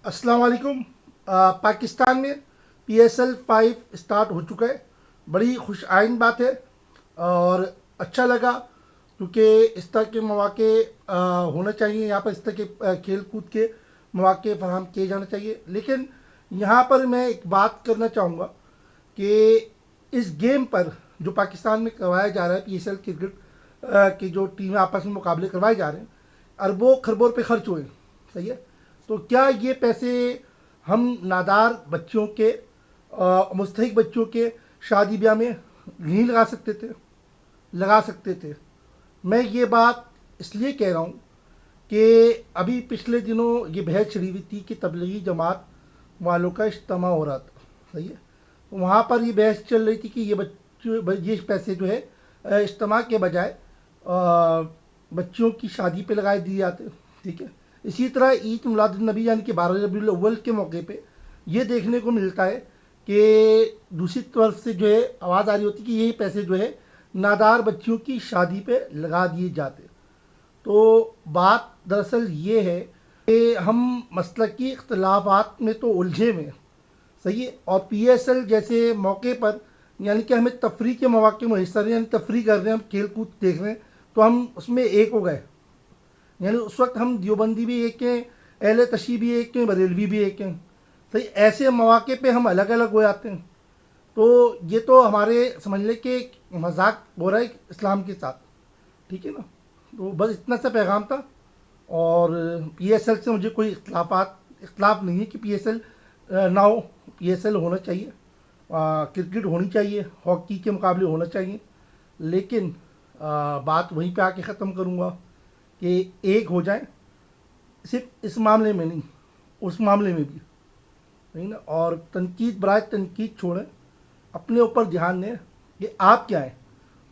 अस्सलाम वालेकुम। पाकिस्तान में PSL 5 स्टार्ट हो चुका है। बड़ी खुश आइंद बात है और अच्छा लगा, क्योंकि इस तरह के मौके होना चाहिए। यहाँ पर इस तरह के खेल कूद के मौके फराहम किए जाने चाहिए। लेकिन यहाँ पर मैं एक बात करना चाहूँगा कि इस गेम पर जो पाकिस्तान में करवाया जा रहा है, PSL क्रिकेट की जो टीमें आपस में मुकाबले करवाए जा रहे हैं, अरबों खरबों पे खर्च हुए। सही है। तो क्या ये पैसे हम नादार बच्चों के मुस्तहिक बच्चों के शादी ब्याह में नहीं लगा सकते थे? लगा सकते थे। मैं ये बात इसलिए कह रहा हूँ कि अभी पिछले दिनों ये बहस छिड़ी हुई थी कि तबलीगी जमात वालों का इज्तिमा हो रहा था। सही है। तो वहाँ पर ये बहस चल रही थी कि ये पैसे जो है इज्तिमा के बजाय बच्चियों की शादी पे लगाए दिए जाते। ठीक है। इसी तरह ईद मिलादुन्नबी यानी कि 12 रबीउल अव्वल के मौके पे ये देखने को मिलता है कि दूसरी तरफ से जो है आवाज़ आ रही होती है कि यही पैसे जो है नादार बच्चियों की शादी पे लगा दिए जाते। तो बात दरअसल ये है कि हम मसलकी इख्तलाफात में तो उलझे में। सही है। और PSL जैसे मौके पर यानी कि हमें तफरी के मौके में हिस्सा यानी तफरी कर रहे हैं, हम खेल कूद देख रहे हैं, तो हम उसमें एक हो गए। यानी उस वक्त हम देवबंदी भी एक हैं, अहले तशी भी एक हैं, बरेलवी भी एक हैं। सही। ऐसे मौके पे हम अलग अलग हो जाते हैं। तो ये तो हमारे समझ लें कि एक मजाक हो रहा है इस्लाम के साथ। ठीक है ना। तो बस इतना सा पैगाम था। और PSL से मुझे कोई इख्तलाफ नहीं है कि PSL ना हो। PSL होना चाहिए, क्रिकेट होनी चाहिए, हॉकी के मुकाबले होना चाहिए। लेकिन बात वहीं पे आके ख़त्म करूँगा कि एक हो जाए, सिर्फ इस मामले में नहीं, उस मामले में भी नहीं ना। और तनकीद बराए तनकीद छोड़ें, अपने ऊपर ध्यान दें कि आप क्या हैं,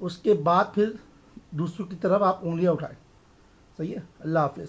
उसके बाद फिर दूसरों की तरफ आप उंगलियां उठाएं। सही है। अल्लाह हाफिज़।